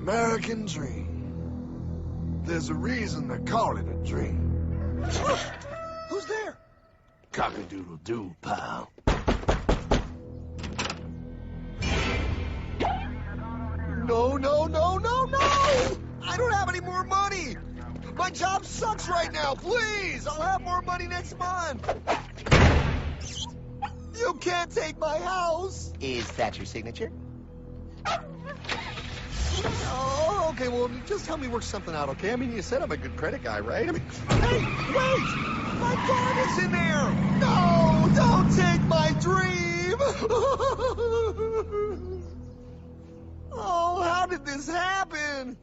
American dream. There's a reason they call it a dream. Who's there? Cock-a-doodle-doo, pal. No, no, no, no, no! I don't have any more money! My job sucks right now, please! I'll have more money next month! You can't take my house! Is that your signature? Oh, okay, well, just help me work something out, okay? I mean, you said I'm a good credit guy, right? I mean, hey, wait! My dog is in there! No, don't take my dream! Oh, how did this happen?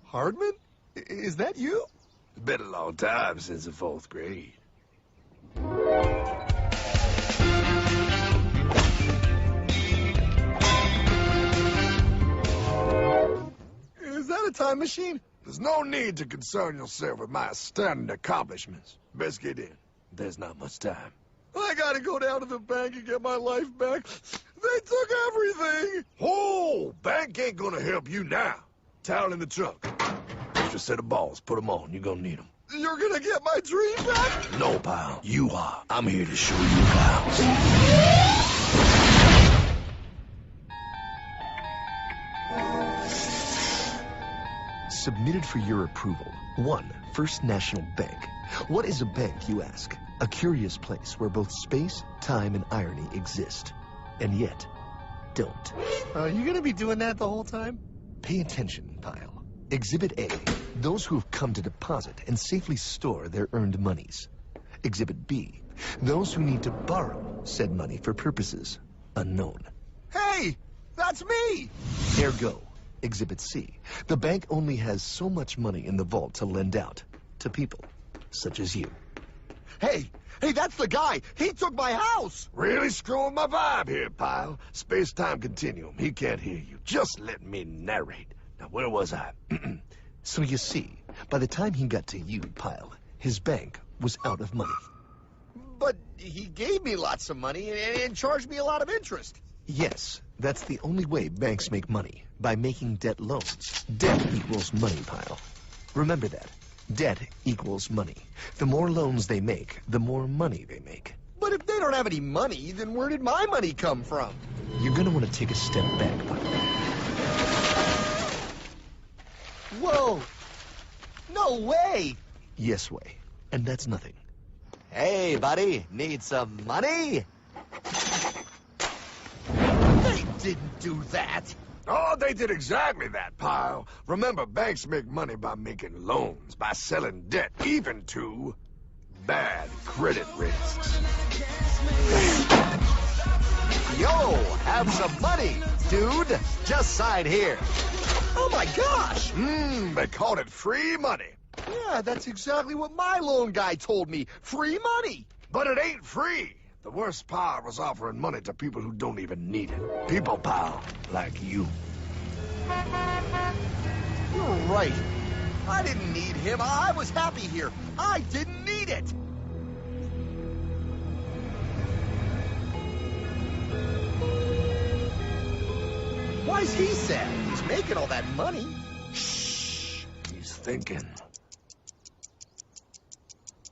Hardman? Is that you? It's been a long time since the 4th grade. Is that a time machine? There's no need to concern yourself with my astounding accomplishments. Best get in. There's not much time. I gotta go down to the bank and get my life back. They took everything. Oh, bank ain't gonna help you now. Towel in the trunk. Extra set of balls. Put them on. You're gonna need them. You're gonna get my dream back? No, pal. You are. I'm here to show you how. Submitted for your approval. 1. First National Bank. What is a bank, you ask? A curious place where both space, time, and irony exist. And yet, don't. Are you gonna be doing that the whole time? Pay attention, pile. Exhibit A. Those who have come to deposit and safely store their earned monies. Exhibit B. Those who need to borrow said money for purposes unknown. Hey, that's me! Ergo, Exhibit C. The bank only has so much money in the vault to lend out to people such as you. Hey, that's the guy! He took my house! Really screwing my vibe here, pal. Space-time continuum. He can't hear you. Just let me narrate. Now, where was I? So you see, by the time he got to you, pile, his bank was out of money. But he gave me lots of money and charged me a lot of interest. Yes, that's the only way banks make money, by making debt loans. Debt equals money, pile. Remember that. Debt equals money. The more loans they make, the more money they make. But if they don't have any money, then where did my money come from? You're gonna want to take a step back, pile. Whoa! No way! Yes way. And that's nothing. Hey, buddy, need some money? They didn't do that! Oh, they did exactly that, pal. Remember, banks make money by making loans, by selling debt, even to bad credit risks. Yo, have some money, dude. Just sign here. Oh my gosh! They called it free money. Yeah, that's exactly what my loan guy told me. Free money! But it ain't free. The worst part was offering money to people who don't even need it. People, pal, like you. You're right. I didn't need him. I was happy here. I didn't need it. Why's he sad? He's making all that money. Shh. He's thinking.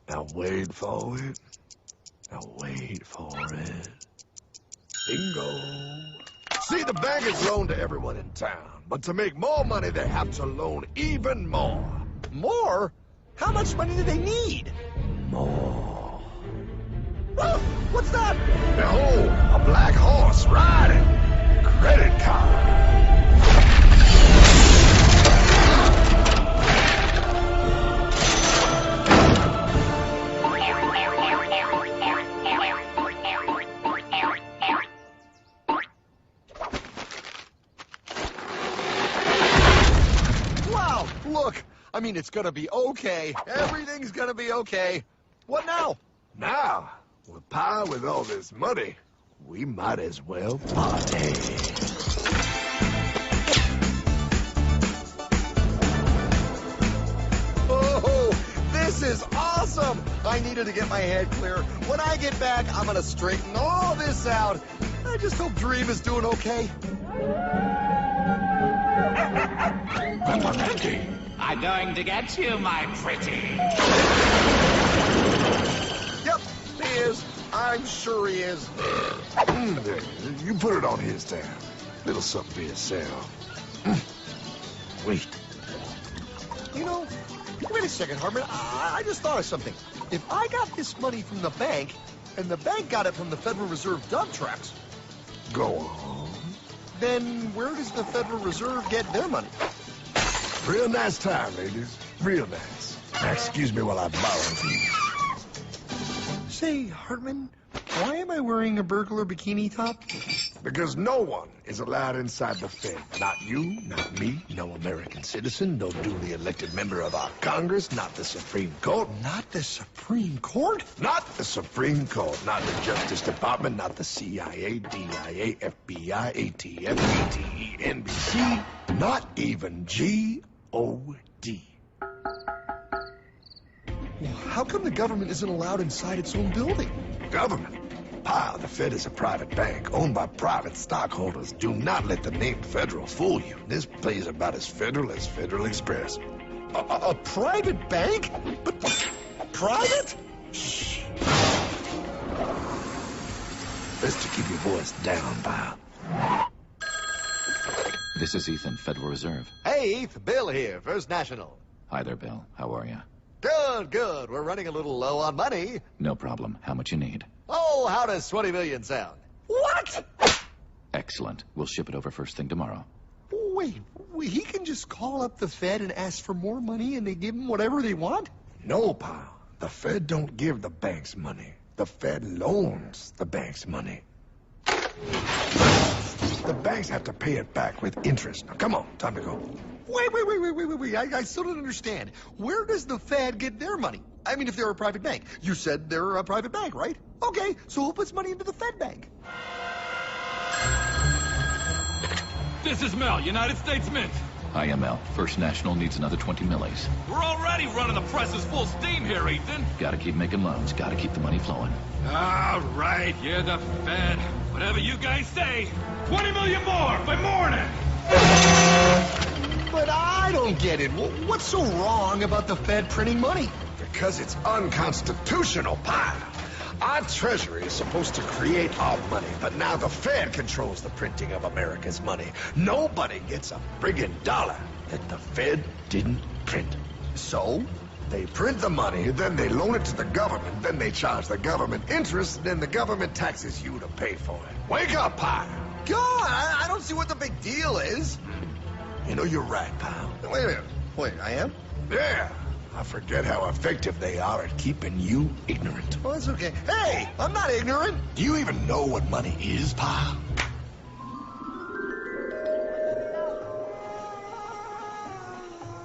Now wait for it. Now wait for it. Bingo. See, the bank is loaned to everyone in town. But to make more money, they have to loan even more. More? How much money do they need? More. Oh, what's that? Behold, a black horse riding. Credit card. Wow, look. I mean, it's gonna be okay. Everything's gonna be okay. What now? Now, with power with all this money, we might as well party. Oh, this is is awesome! I needed to get my head clear. When I get back, I'm gonna straighten all this out. I just hope Dream is doing okay. I'm going to get you, my pretty. Yep, he is. I'm sure he is. There, you put it on his tab. Little something for yourself. Wait. You know, wait a second, Hartman. I just thought of something. If I got this money from the bank, and the bank got it from the Federal Reserve dump trucks, Go on. then where does the Federal Reserve get their money? Real nice time, ladies. Real nice. Now, excuse me while I borrow from you. Say, Hartman, why am I wearing a burglar bikini top? Because no one is allowed inside the Fed. Not you, not me, no American citizen, no duly elected member of our Congress, not the Supreme Court. Not the Supreme Court? Not the Supreme Court, not the Justice Department, not the CIA, DIA, FBI, ATF, ATE, NBC, not even G.O.D. Well, how come the government isn't allowed inside its own building? Government? Pile, the Fed is a private bank owned by private stockholders. Do not let the name Federal fool you. This place is about as federal as Federal Express. A private bank? But private? Shh. Best to keep your voice down, pal. This is Ethan, Federal Reserve. Hey, Heath, Bill here, First National. Hi there, Bill. How are you? Good, good. We're running a little low on money. No problem. How much you need? Oh, how does 20 million sound? What? Excellent. We'll ship it over first thing tomorrow. Wait, he can just call up the Fed and ask for more money and they give him whatever they want? No, pal. The Fed don't give the banks money. The Fed loans the banks money. The banks have to pay it back with interest. Now, come on, time to go. Wait. I still don't understand. Where does the Fed get their money? I mean, if they're a private bank. You said they're a private bank, right? Okay, so who puts money into the Fed bank? This is Mel, United States Mint. Hi, ML. First National needs another 20 millies. We're already running the presses full steam here, Ethan. Gotta keep making loans. Gotta keep the money flowing. All right, you're the Fed. Whatever you guys say. 20 million more by morning. But I don't get it. What's so wrong about the Fed printing money? Because it's unconstitutional, pal. Our Treasury is supposed to create our money, but now the Fed controls the printing of America's money. Nobody gets a friggin' dollar that the Fed didn't print. So? They print the money, then they loan it to the government, then they charge the government interest, then the government taxes you to pay for it. Wake up, pal. God, I don't see what the big deal is. You know, you're right, pal. Wait a minute. Wait, I am? Yeah. I forget how effective they are at keeping you ignorant. Well, that's okay. Hey, I'm not ignorant. Do you even know what money is, pal?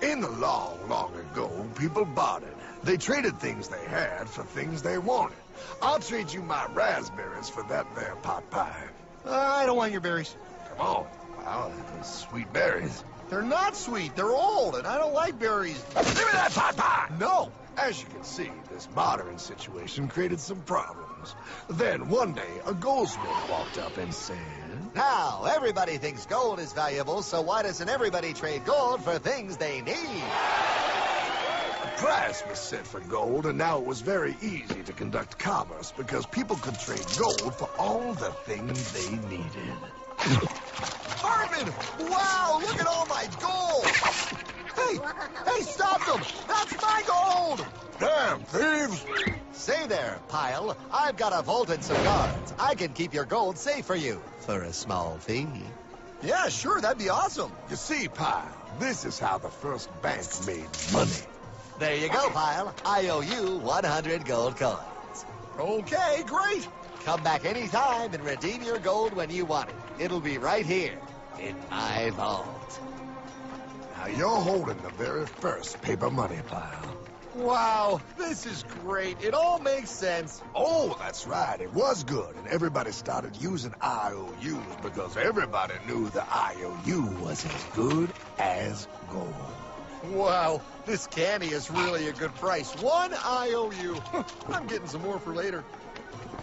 In the long, long ago, people bartered. They traded things they had for things they wanted. I'll trade you my raspberries for that there pot pie. I don't want your berries. Come on, pal. Those sweet berries. They're not sweet. They're old, and I don't like berries. Give me that pot pie! No. As you can see, this bartering situation created some problems. Then one day, a goldsmith walked up and said, Now, everybody thinks gold is valuable, so why doesn't everybody trade gold for things they need? A price was set for gold, and now it was very easy to conduct commerce because people could trade gold for all the things they needed. Hartman! Wow, look at all my gold! Hey, stop them! That's my gold! Damn thieves! Say there, Pile. I've got a vault and some guards. I can keep your gold safe for you for a small fee. Yeah, sure, that'd be awesome. You see, pal, this is how the first bank made money. There you go, Pile. I owe you 100 gold coins. Okay, great. Come back anytime and redeem your gold when you want it. It'll be right here in my vault. Now you're holding the very first paper money, pal. Wow, this is great. It all makes sense. Oh, that's right. It was good, and everybody started using IOUs because everybody knew the IOU was as good as gold. Wow, this candy is really a good price. 1 IOU. I'm getting some more for later.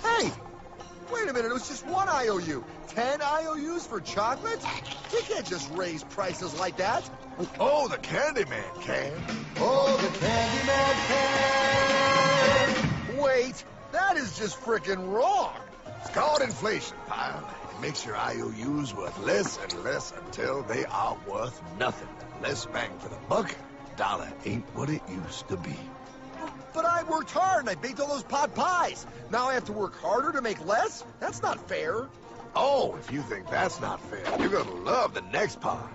Hey, wait a minute, it was just 1 IOU. 10 IOUs for chocolate? You can't just raise prices like that. Oh, the Candyman can. Oh, the Candyman can. Wait, that is just frickin' wrong. It's called inflation, pal. It makes your IOUs worth less and less until they are worth nothing. Less bang for the buck. Dollar ain't what it used to be. But I worked hard and I baked all those pot pies. Now I have to work harder to make less? That's not fair. Oh, if you think that's not fair, you're gonna love the next part.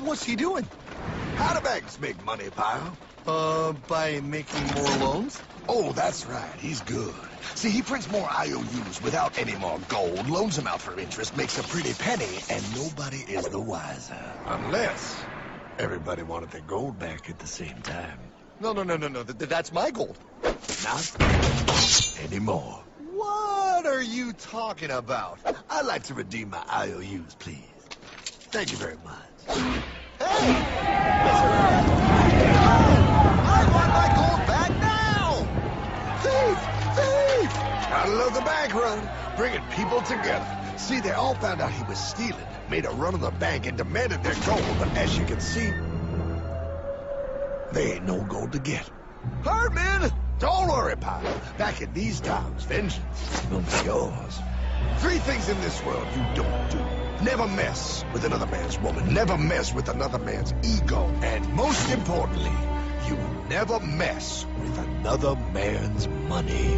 What's he doing? How do banks make money, pal? By making more loans? Oh, that's right. He's good. See, he prints more IOUs without any more gold, loans them out for interest, makes a pretty penny, and nobody is the wiser. Unless everybody wanted their gold back at the same time. No. That's my gold. Not anymore. What are you talking about? I'd like to redeem my IOUs, please. Thank you very much. Hey! I want my gold back now! Thief! I love the bank run, bringing people together. See, they all found out he was stealing, made a run of the bank, and demanded their gold. But as you can see, there ain't no gold to get. Herdman! Don't worry, pal. Back in these times, vengeance will be yours. 3 things in this world you don't do. Never mess with another man's woman. Never mess with another man's ego. And most importantly, you never mess with another man's money.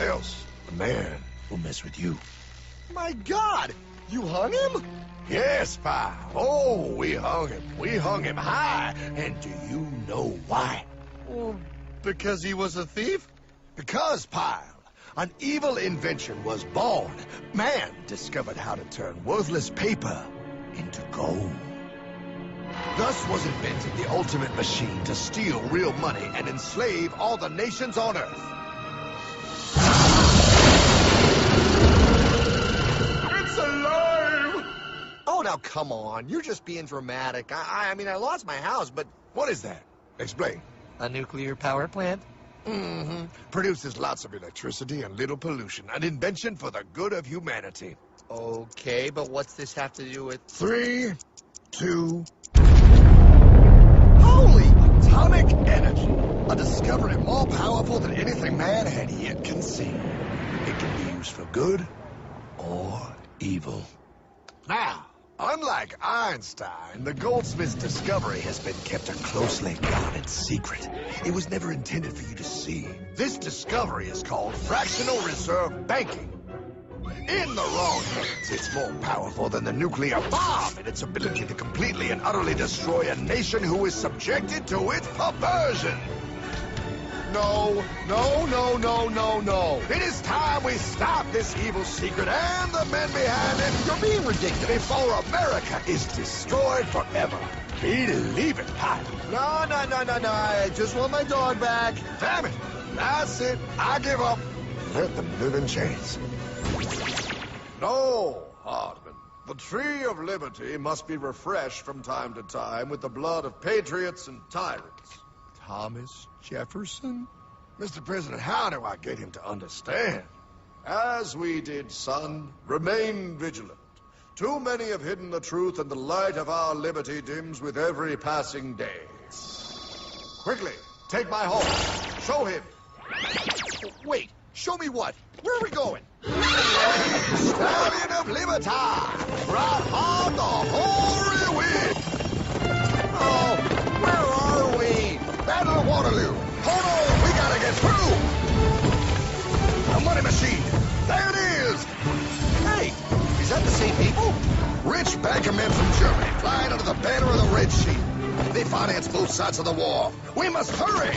Else, the man will mess with you. My God! You hung him? Yes, pal. Oh, we hung him. We hung him high. And do you know why? Well, because he was a thief? Because, pal, an evil invention was born. Man discovered how to turn worthless paper into gold. Thus was invented the ultimate machine to steal real money and enslave all the nations on Earth. It's alive! Oh, now come on. You're just being dramatic. I mean, I lost my house, but... What is that? Explain. A nuclear power plant? Mm-hmm. Produces lots of electricity and little pollution. An invention for the good of humanity. Okay, but what's this have to do with... 3, 2... Holy! Atomic energy. A discovery more powerful than anything man had yet conceived. It can be used for good or evil. Now, unlike Einstein, the goldsmith's discovery has been kept a closely guarded secret. It was never intended for you to see. This discovery is called fractional reserve banking. In the wrong hands, it's more powerful than the nuclear bomb in its ability to completely and utterly destroy a nation who is subjected to its perversion. No. It is time we stop this evil secret and the men behind it. You're being ridiculous. Before America is destroyed forever. Believe it, Pop. No. I just want my dog back. Damn it. That's it. I give up. Let them live in chains. No, Hardman. The tree of liberty must be refreshed from time to time with the blood of patriots and tyrants. Thomas Jefferson? Mr. President, how do I get him to understand? As we did, son, remain vigilant. Too many have hidden the truth, and the light of our liberty dims with every passing day. Quickly, take my horse. Show him. Wait, show me what? Where are we going? Stallion of Liberty! Ride on the hoary wind! Oh, where are we? Battle of Waterloo! Hold on, we gotta get through! The money machine! There it is! Hey, is that the same people? Rich banker men from Germany flying under the banner of the Red Sheet. They finance both sides of the war. We must hurry!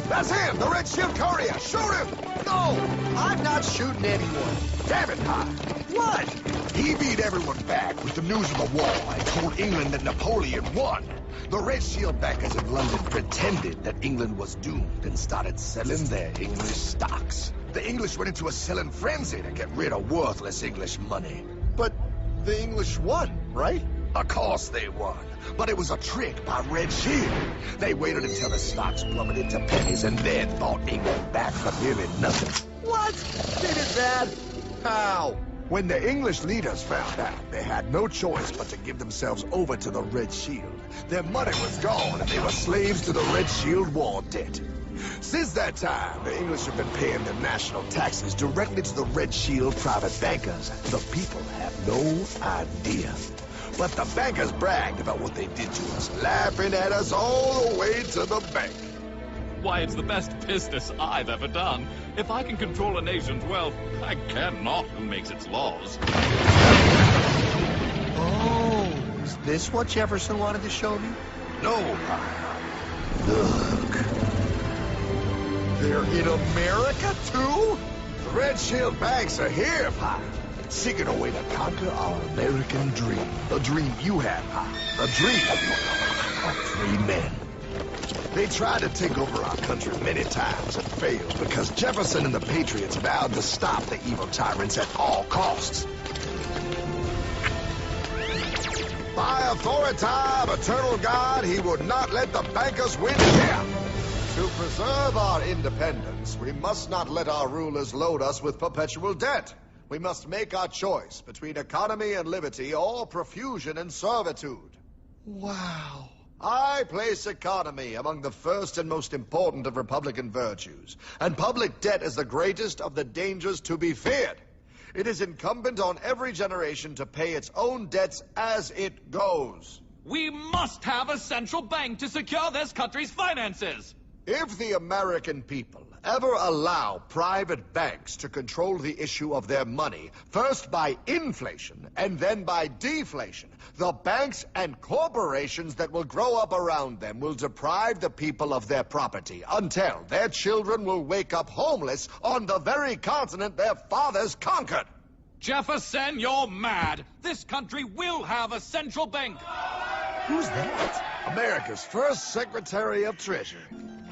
That's him, the Red Shield courier! Shoot him! No, I'm not shooting anyone. Damn it, Pop! What? He beat everyone back with the news of the war and told England that Napoleon won. The Red Shield backers in London pretended that England was doomed and started selling their English stocks. The English went into a selling frenzy to get rid of worthless English money. But The English won, right? Of course they won. But it was a trick by Red Shield. They waited until the stocks plummeted to pennies and then bought England back for nearly nothing. What? They did that? How? When the English leaders found out, they had no choice but to give themselves over to the Red Shield. Their money was gone, and they were slaves to the Red Shield war debt. Since that time, the English have been paying their national taxes directly to the Red Shield private bankers. The people have no idea. But the bankers bragged about what they did to us, laughing at us all the way to the bank. Why, it's the best business I've ever done. If I can control a nation's wealth, I care not who makes its laws. Oh, is this what Jefferson wanted to show me? No, Pyle. Look. They're in America, too? The Red Shield banks are here, Pyle. Seeking a way to conquer our American dream. The dream you have, Pyle. The dream of free men. They tried to take over our country many times and failed because Jefferson and the Patriots vowed to stop the evil tyrants at all costs. By authority of eternal God, he would not let the bankers win here. To preserve our independence, we must not let our rulers load us with perpetual debt. We must make our choice between economy and liberty or profusion and servitude. Wow. I place economy among the first and most important of Republican virtues, and public debt is the greatest of the dangers to be feared. It is incumbent on every generation to pay its own debts as it goes. We must have a central bank to secure this country's finances. If the American people ever allow private banks to control the issue of their money, first by inflation and then by deflation, the banks and corporations that will grow up around them will deprive the people of their property until their children will wake up homeless on the very continent their fathers conquered. Jefferson, you're mad. This country will have a central bank. Who's that? America's first Secretary of Treasury.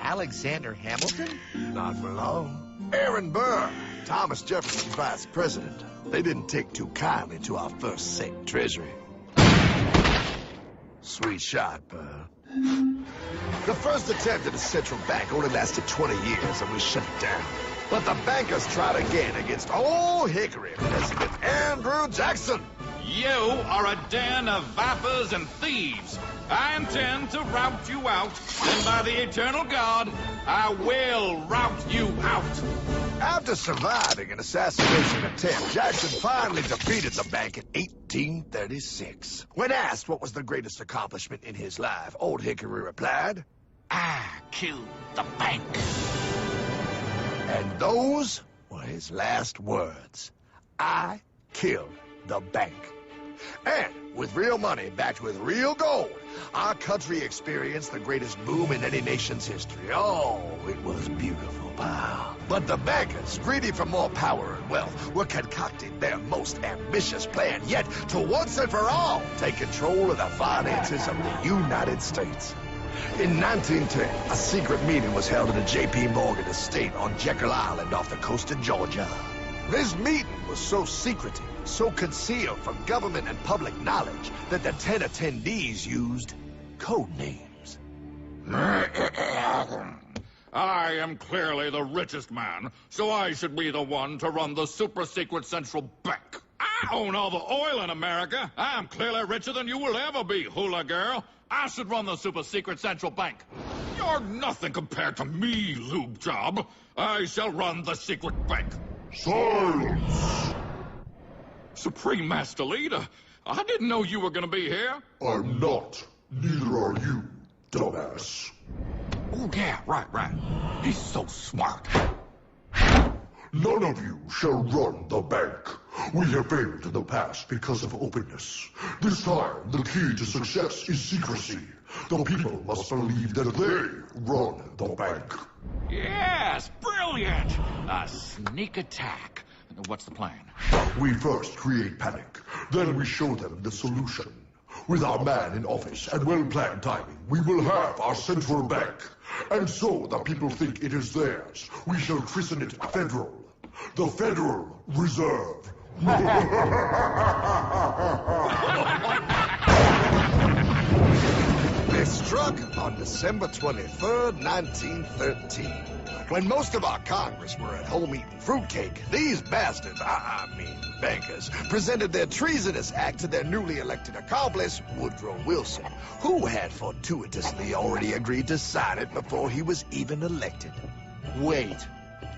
Alexander Hamilton? Not for long. Aaron Burr, Thomas Jefferson's vice president. They didn't take too kindly to our first Sec Treasury. Sweet shot, Burr. The first attempt at a central bank only lasted 20 years, and we shut it down. But the bankers tried again against Old Hickory President Andrew Jackson. You are a den of vipers and thieves. I intend to rout you out, and by the eternal God, I will rout you out. After surviving an assassination attempt, Jackson finally defeated the bank in 1836. When asked what was the greatest accomplishment in his life, Old Hickory replied, I killed the bank. and those were his last words. I killed the bank. And with real money backed with real gold, our country experienced the greatest boom in any nation's history. Oh, it was beautiful, pal. But the bankers, greedy for more power and wealth, were concocting their most ambitious plan yet to once and for all take control of the finances of the United States. In 1910, a secret meeting was held at a J.P. Morgan estate on Jekyll Island off the coast of Georgia. This meeting was so secretive, so concealed from government and public knowledge that the 10 attendees used code names. I am clearly the richest man, so I should be the one to run the super-secret central bank. I own all the oil in America. I am clearly richer than you will ever be, hula girl. I should run the super-secret central bank. You're nothing compared to me, lube job. I shall run the secret bank. Silence! Supreme Master Leader, I didn't know you were gonna be here. I'm not. Neither are you, dumbass. Oh, yeah, right. He's so smart. None of you shall run the bank. We have failed in the past because of openness. This time, the key to success is secrecy. The people must believe that they run the bank. Yes, brilliant! A sneak attack. What's the plan? We first create panic, then we show them the solution. With our man in office and well-planned timing, we will have our central bank. And so the people think it is theirs. We shall christen it Federal. The Federal Reserve. They struck on December 23rd, 1913. When most of our Congress were at home eating fruitcake, these bastards, I mean bankers, presented their treasonous act to their newly elected accomplice, Woodrow Wilson, who had fortuitously already agreed to sign it before he was even elected. Wait,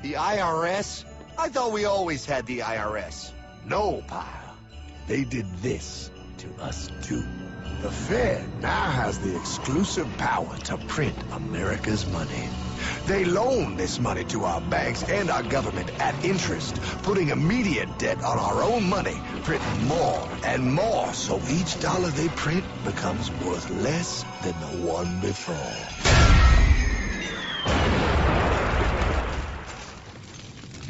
the IRS? I thought we always had the IRS. No, pile. They did this to us too. The Fed now has the exclusive power to print America's money. They loan this money to our banks and our government at interest, putting immediate debt on our own money, printing more and more, so each dollar they print becomes worth less than the one before.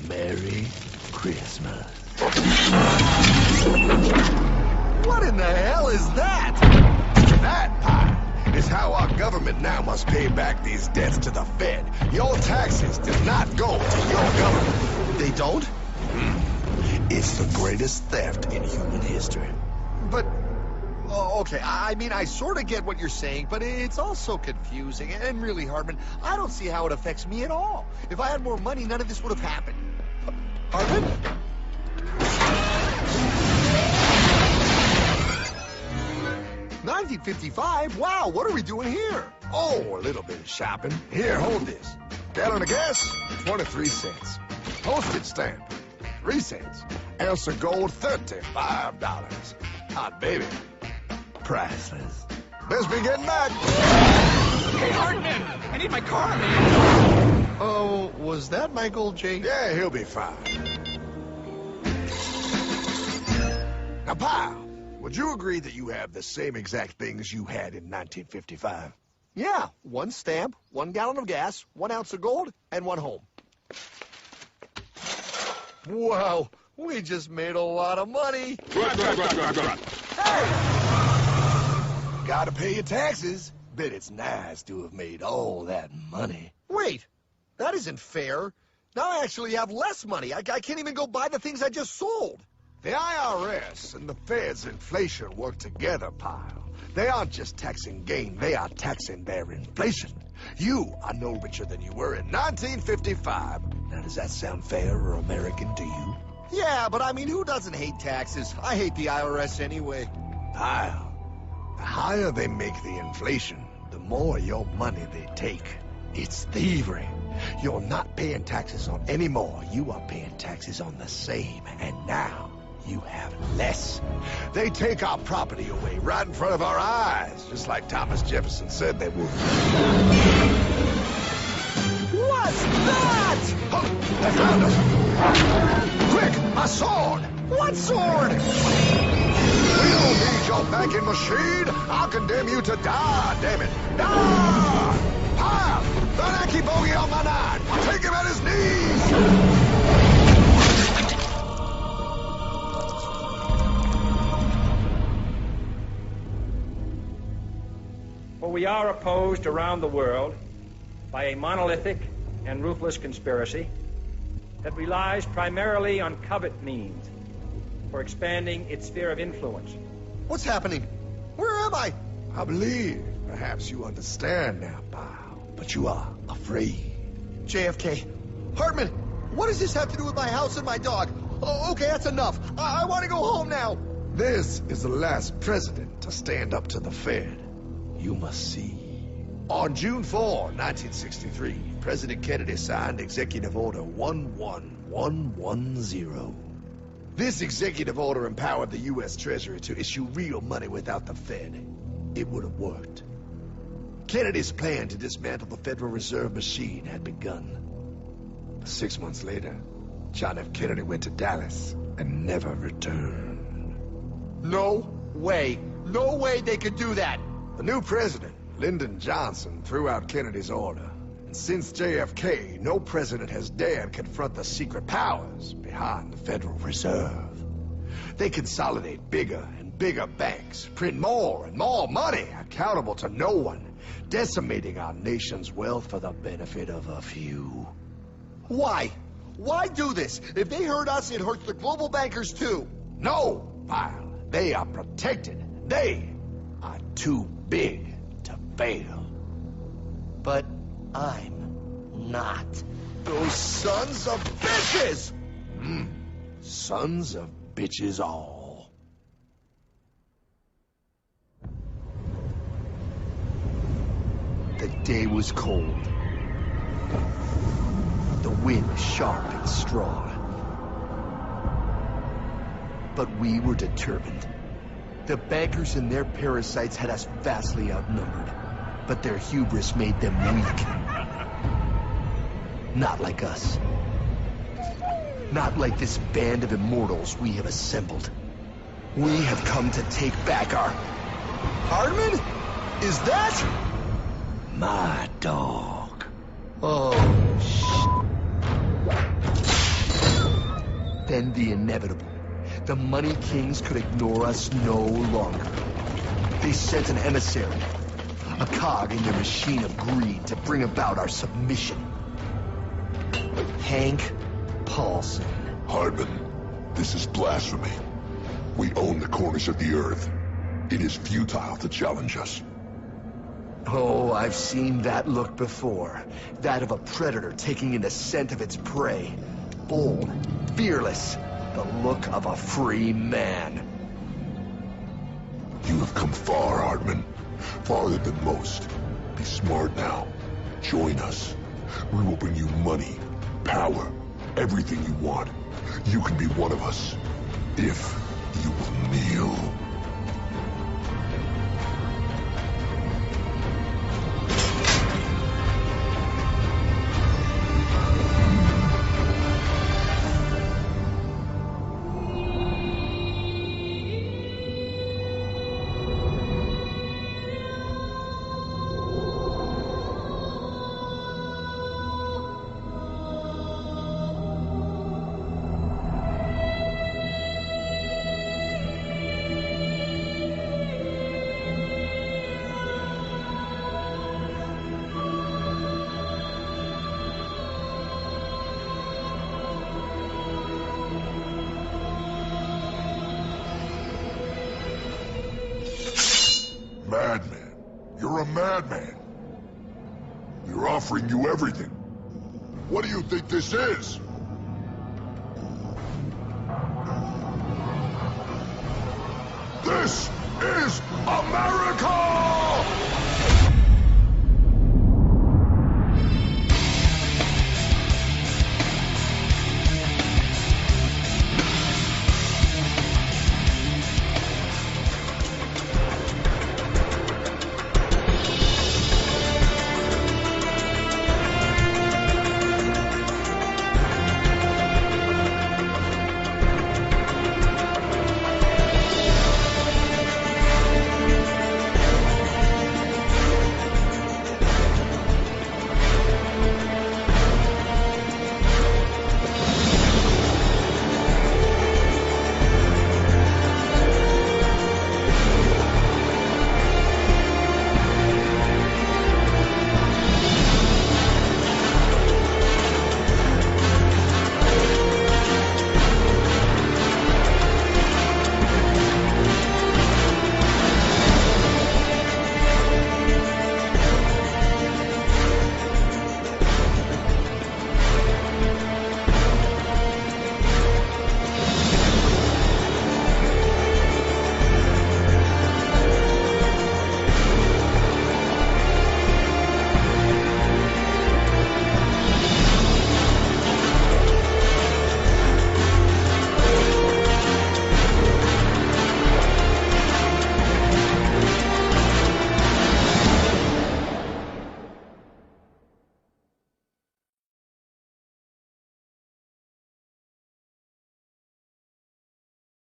Merry Christmas. What in the hell is that? That, pie, is how our government now must pay back these debts to the Fed. Your taxes do not go to your government. They don't? It's the greatest theft in human history. But, oh, okay, I mean, I sort of get what you're saying, but it's also confusing. And really, Hartman, I don't see how it affects me at all. If I had more money, none of this would have happened. Hartman? 1955? Wow, what are we doing here? Oh, a little bit of shopping. Here, hold this. Gallon of gas, 23 cents. Postage stamp, 3 cents. Ounce of gold, $35. Hot baby, priceless. Best be getting back. Hey, Hartman! I need my car, man! Oh, was that Michael J? Yeah, he'll be fine. Now, pal, would you agree that you have the same exact things you had in 1955? Yeah, 1 stamp, 1 gallon of gas, 1 ounce of gold, and 1 home. Wow, we just made a lot of money. Hey! Gotta pay your taxes. Bet it's nice to have made all that money. Wait, that isn't fair. Now I actually have less money. I can't even go buy the things I just sold. The IRS and the Fed's inflation work together, pal. They aren't just taxing gain, they are taxing their inflation. You are no richer than you were in 1955. Now, does that sound fair or American to you? Yeah, but I mean, who doesn't hate taxes? I hate the IRS anyway. Pal, the higher they make the inflation, the more your money they take. It's thievery. You're not paying taxes on any more. You are paying taxes on the same. And now, you have less. They take our property away right in front of our eyes, just like Thomas Jefferson said they would. What's that? Oh, they found us! Quick, my sword! What sword? We don't need your banking machine. I'll condemn you to die, damn it. Die! Pile! The Yankee bogey on my 9. Take him at his knees! For we are opposed around the world by a monolithic and ruthless conspiracy that relies primarily on covert means for expanding its sphere of influence. What's happening? Where am I? I believe perhaps you understand now, pal, but you are afraid. JFK. Hartman, what does this have to do with my house and my dog? Oh, okay, that's enough. I want to go home now. This is the last president to stand up to the Fed. You must see. On June 4, 1963, President Kennedy signed Executive Order 11110. This executive order empowered the U.S. Treasury to issue real money without the Fed. It would have worked. Kennedy's plan to dismantle the Federal Reserve machine had begun. But 6 months later, John F. Kennedy went to Dallas and never returned. No way. No way they could do that. The new president, Lyndon Johnson, threw out Kennedy's order. And since JFK, no president has dared confront the secret powers behind the Federal Reserve. They consolidate bigger and bigger banks, print more and more money, accountable to no one, decimating our nation's wealth for the benefit of a few. Why? Why do this? If they hurt us, it hurts the global bankers too. No, pal. They are protected. They are too big to fail. But I'm not. Those sons of bitches! Sons of bitches all. The day was cold. The wind sharp and strong. But we were determined. The bankers and their parasites had us vastly outnumbered, but their hubris made them weak. Not like us. Not like this band of immortals we have assembled. We have come to take back our... Hardman? Is that... My dog. Oh, Then the inevitable. The money kings could ignore us no longer. They sent an emissary, a cog in their machine of greed to bring about our submission. Hank Paulson. Hardman, this is blasphemy. We own the corners of the earth. It is futile to challenge us. Oh, I've seen that look before. That of a predator taking in the scent of its prey. Bold, fearless, the look of a free man. You have come far, Hardman. Farther than most. Be smart now. Join us. We will bring you money, power, everything you want. You can be one of us, if you will kneel. Madman. You're a madman. We're offering you everything. What do you think this is? This is America!